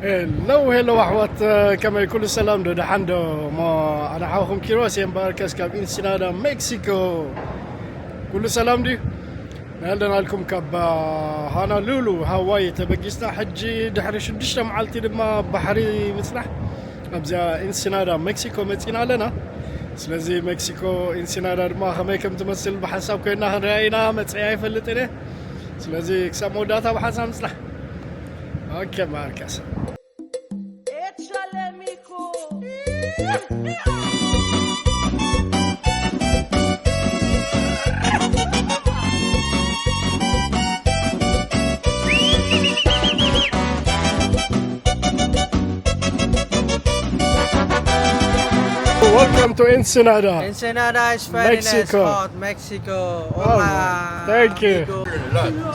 هلو أحوات كما يكون السلام دو دحندو ما أنا حاوكم كيروس ينباركس كاب إنسنادا مكسيكو كل سلام دي نهلنا لكم كاب هانا لولو هاواي تبقيسنا حجي دحري شدشتا معالتي لما بحري مسرح أبزا إنسنادا مكسيكو متين لنا سلازي مكسيكو إنسنادا ما خمي كم تمثل بحساب كنا هنرأينا متعي فلتيني سلازي كسام وداتا بحساب مسرح اوكي ماركس Échale, mijo. Welcome to Ensenada. Ensenada is very Mexico. nice spot, Mexico. Oh, thank you.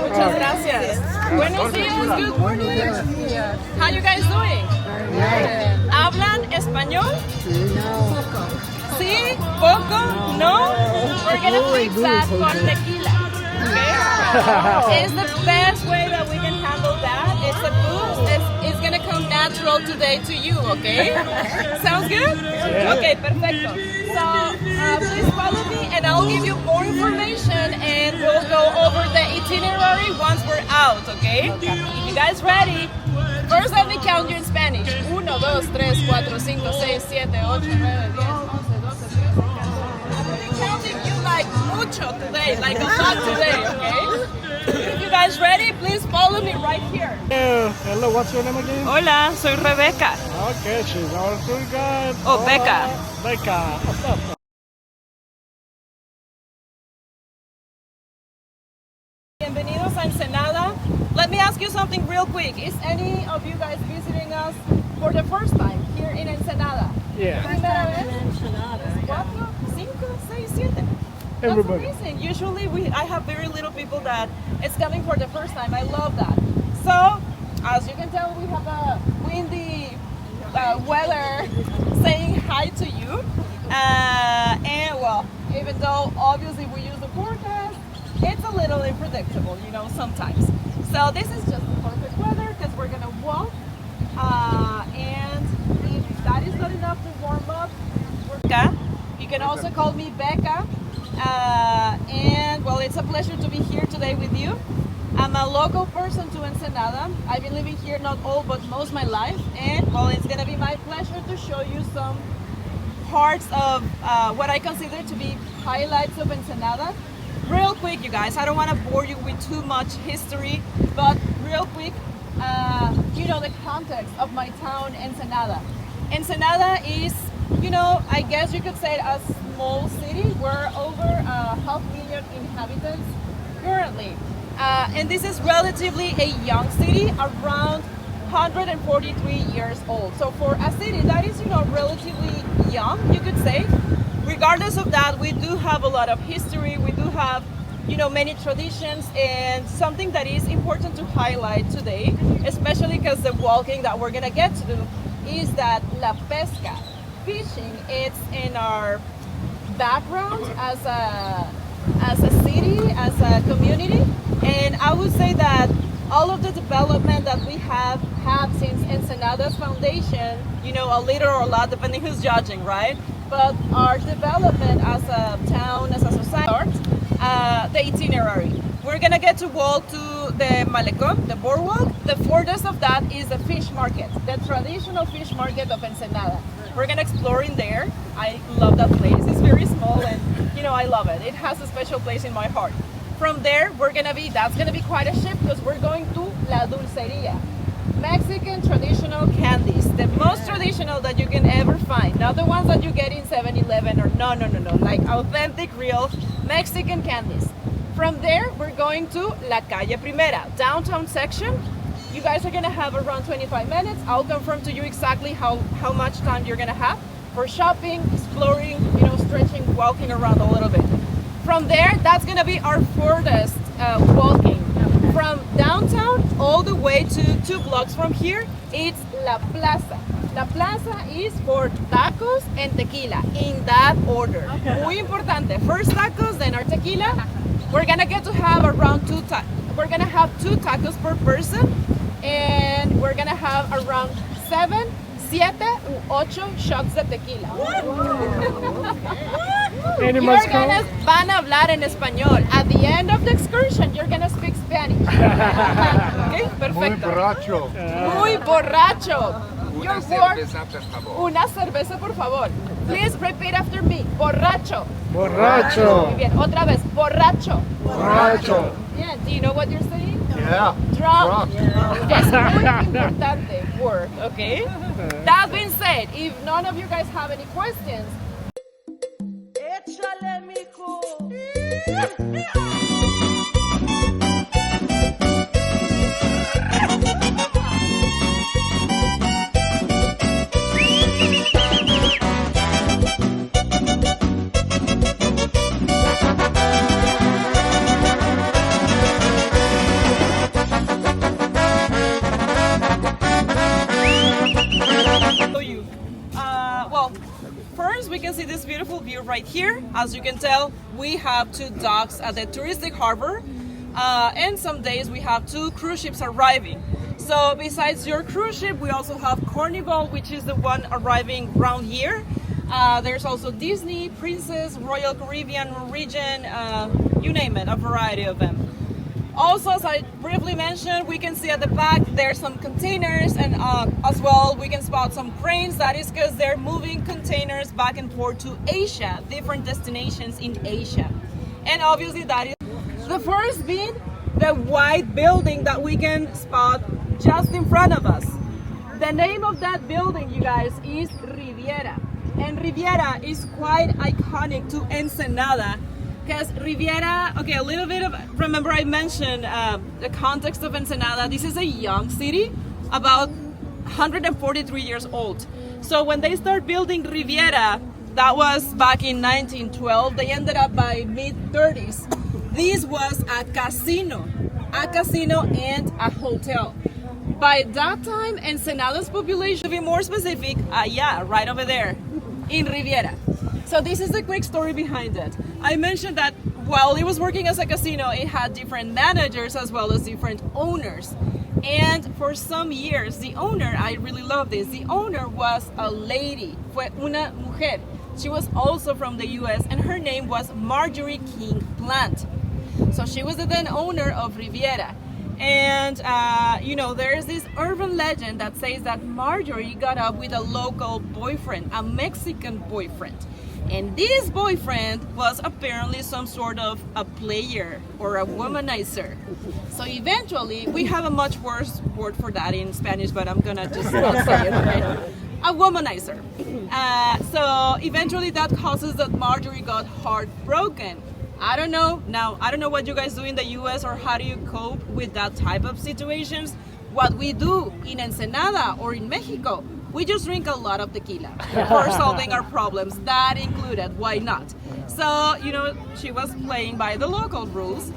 Muchas gracias. Buenos días, good morning. How you guys doing? ¿Hablan español? Sí, poco, no. We're gonna fix that con tequila. Okay? It's the best way that we can handle that. It's a boost. It's gonna come natural today to you. Okay? Sounds good? Okay, perfecto. So please follow me, and I'll give you more information, and we'll go over the itinerary once we're out. Okay? You guys ready? First, let me count you in Spanish. 1, 2, 3, 4, 5, 6, 7, 8, 9, 10, 11, 12, 13, 14. I'm really counting you like mucho today, like a lot today, okay? If you guys ready, please follow me right here. Hello, what's your name again? Hola, soy Rebeca. Okay, she's our tour guide. Oh, Becca. Becca. Bienvenidos a Ensenada. Let me ask you something real quick. Is any of you guys visiting us for the first time here in Ensenada? Yeah. Primera vez? 4, 5, 6, 7. Everybody. That's amazing. Usually I have very little people that it's coming for the first time. I love that. So, as you can tell, we have a windy weather saying hi to you. And well, even though obviously we use the forecast, it's a little unpredictable, you know, sometimes. So this is just the perfect weather because we're gonna walk. And if that is not enough to warm up, you can also call me Becca. And well, it's a pleasure to be here today with you. I'm a local person to Ensenada. I've been living here not all but most of my life, and well, it's gonna be my pleasure to show you some parts of what I consider to be highlights of Ensenada. Real quick, you guys, I don't want to bore you with too much history, but real quick, you know the context of my town, Ensenada. Ensenada is, you know, I guess you could say a small city. We're over 500,000 inhabitants currently. And this is relatively a young city, around 143 years old. So for a city that is, you know, relatively young, you could say. Regardless of that, we do have a lot of history. We do have, you know, many traditions, and something that is important to highlight today, especially because the walking that we're gonna get to do, is that la pesca, fishing, it's in our background as a city, as a community. And I would say that all of the development that we have had since Ensenada's foundation, you know, a little or a lot, depending who's judging, right? But our development as a town, as a society, the itinerary. We're gonna get to walk to the Malecón, the boardwalk. The furthest of that is the fish market, the traditional fish market of Ensenada. We're gonna explore in there. I love that place. It's very small, and you know, I love it. It has a special place in my heart. From there, that's gonna be quite a shift because we're going to La Dulceria. Mexican traditional candies, the most traditional that you can ever find, not the ones that you get in 7-Eleven or no, like authentic, real Mexican candies. From there, we're going to La Calle Primera, downtown section. You guys are gonna have around 25 minutes. I'll confirm to you exactly how much time you're gonna have for shopping, exploring, you know, stretching, walking around a little bit. From there, that's gonna be our furthest walking. From downtown all the way to 2 blocks from here, it's La Plaza. La Plaza is for tacos and tequila, in that order. Muy importante. First tacos, then our tequila. We're gonna get to have around 2 tacos per person, and we're gonna have have around 7, 7 u 8 shots de tequila. Any You're más gonna van a hablar en español. At the end of the excursion, you're gonna speak Spanish. Okay, perfecto. borracho. Muy borracho. Una Your word. cerveza, por favor. Una cerveza, por favor. Please repeat after me. Borracho. Borracho. Muy bien. Otra vez. Borracho. Borracho. Yeah. Do you know what you're saying? Yeah. Drunk. Drunk. Es muy importante word, okay? That being said, if none of you guys have any questions, échale, mijo. Well, first we can see this beautiful view right here. As you can tell, we have 2 docks at the touristic harbor, and some days we have 2 cruise ships arriving. So besides your cruise ship, we also have Carnival, which is the one arriving around here. There's also Disney, Princess, Royal Caribbean, Norwegian, you name it, a variety of them. Also, as I briefly mentioned, we can see at the back there's some containers, and as well we can spot some cranes. That is because they're moving containers back and forth to Asia, different destinations in Asia. And obviously that is the first being the white building that we can spot just in front of us. The name of that building, you guys, is Riviera. And Riviera is quite iconic to Ensenada. Because Riviera, okay, a little bit of, remember I mentioned the context of Ensenada. This is a young city, about 143 years old. So when they start building Riviera, that was back in 1912. They ended up by mid-30s. This was a casino and a hotel. By that time, Ensenada's population, to be more specific, yeah, right over there, in Riviera. So this is the quick story behind it. I mentioned that while it was working as a casino, it had different managers as well as different owners. And for some years, the owner, I really love this, the owner was a lady, fue una mujer. She was also from the US, and her name was Marjorie King Plant. So she was the then owner of Riviera. And, you know, there is this urban legend that says that Marjorie got up with a local boyfriend, a Mexican boyfriend. And this boyfriend was apparently some sort of a player or a womanizer. So eventually, we have a much worse word for that in Spanish, but I'm gonna just not say it, okay? A womanizer. So eventually that causes that Marjorie got heartbroken. I don't know. Now, I don't know what you guys do in the US or how do you cope with that type of situations. What we do in Ensenada or in Mexico, we just drink a lot of tequila for solving our problems. That included, why not? So, you know, she was playing by the local rules.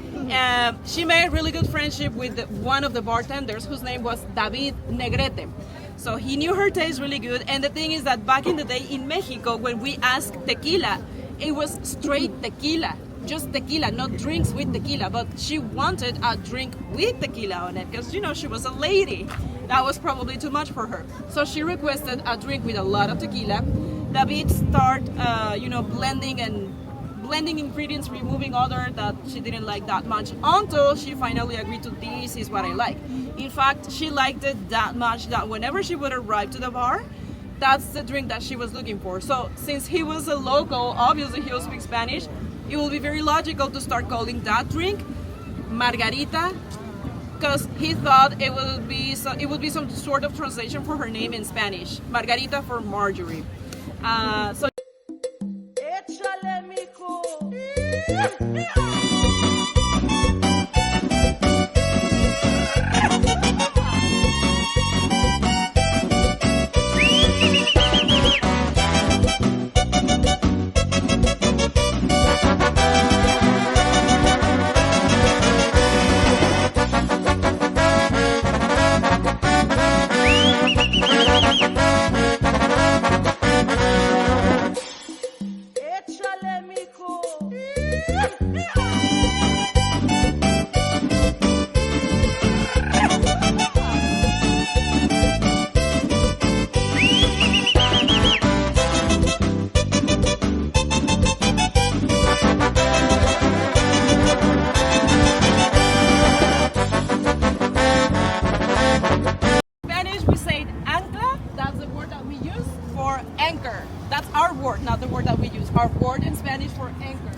She made really good friendship with one of the bartenders whose name was David Negrete. So he knew her taste really good. And the thing is that back in the day in Mexico, when we asked tequila, it was straight tequila. Just tequila, not drinks with tequila, but she wanted a drink with tequila on it because, you know, she was a lady. That was probably too much for her. So she requested a drink with a lot of tequila. David started, you know, blending ingredients, removing other that she didn't like that much until she finally agreed to this is what I like. In fact, she liked it that much that whenever she would arrive to the bar, that's the drink that she was looking for. So since he was a local, obviously he'll speak Spanish, it will be very logical to start calling that drink Margarita, because he thought it would be some sort of translation for her name in Spanish. Margarita for Marjorie. So échale, mijo. Échale, mijo. word, not the word that we use. Our word in Spanish for anchor.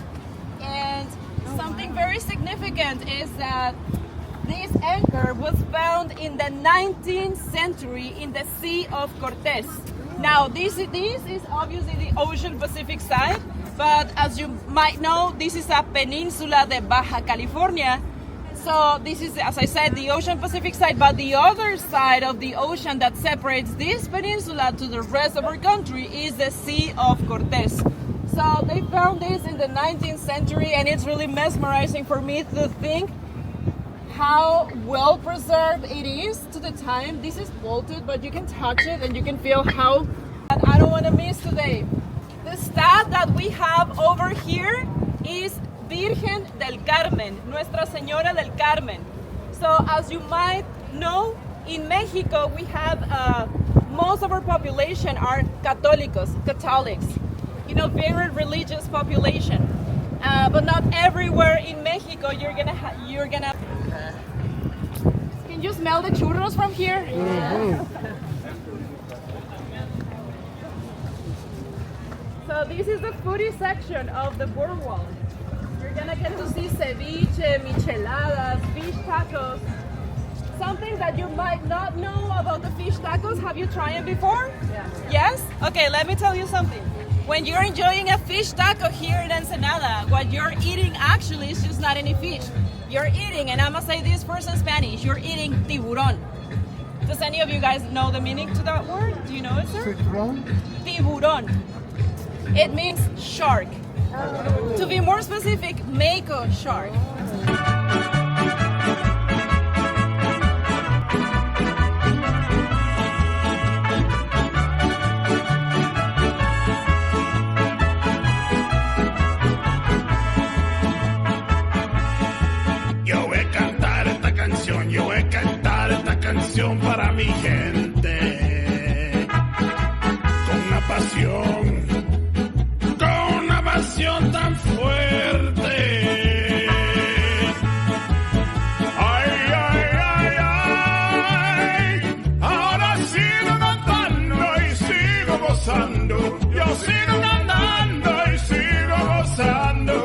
And something very significant is that this anchor was found in the 19th century in the Sea of Cortez. Now, this is obviously the Ocean Pacific side, but as you might know, this is a peninsula de Baja California. So this is, as I said, the Ocean Pacific side, but the other side of the ocean that separates this peninsula to the rest of our country is the Sea of Cortez. So they found this in the 19th century, and it's really mesmerizing for me to think how well preserved it is to the time. This is bolted, but you can touch it and you can feel how. And I don't want to miss today. The stat that we have over here is Virgen del Carmen, Nuestra Señora del Carmen. So as you might know, in Mexico we have most of our population are Catholics. You know, very religious population. But not everywhere in Mexico you're gonna. Can you smell the churros from here? So this is the foodie section of the boardwalk. You're gonna get to see ceviche, micheladas, fish tacos. Something that you might not know about the fish tacos. Have you tried it before? Yeah. Yes? Okay, let me tell you something. When you're enjoying a fish taco here in Ensenada, what you're eating actually is just not any fish. You're eating, and I'm gonna say this first in Spanish, you're eating tiburón. Does any of you guys know the meaning to that word? Do you know it, sir? Tiburón. It means shark. To be more specific, mako shark. Yo voy a cantar esta canción para mi gente, con una pasión tan fuerte. Ay, ay, ay, ay, ahora sigo cantando y sigo gozando, yo sigo cantando y sigo gozando.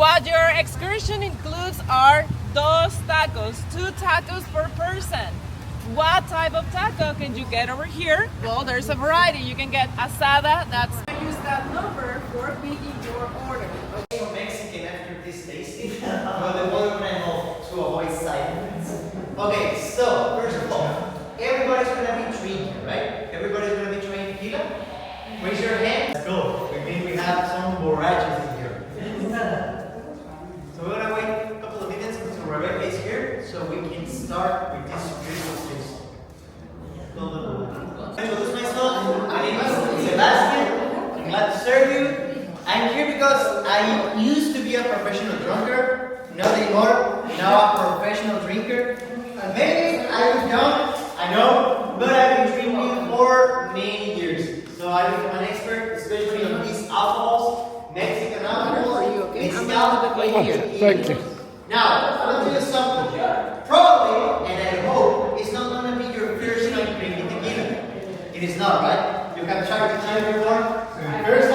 What your excursion includes are dos tacos, 2 tacos per person. What type of taco can you get over here? Well, there's a variety. You can get asada, that's use that number for picking your order. So Mexican after this tasting, but the one when I hope to avoid silence. Okay, so first of all, everybody's gonna be drinking, right? Everybody's gonna be drinking tequila. Raise your hand. Let's go. We have some borrachos in here. So we're gonna wait a couple of minutes until Rebecca is here, so we can start with this beautiful space. I introduce myself. My name is Sebastian. I'm glad to serve you. I'm here because I used to be a professional drunker, not anymore. Now a professional drinker. Maybe I was young, I know, but I've been drinking for many years. So I've become an expert, especially on these alcohols, Mexican alcohols, mezcal. Thank you. Now, I want to tell you something. Probably, and I hope, it's not going to be your first time drinking tequila. It is not, right? You have tried tequila before? So your first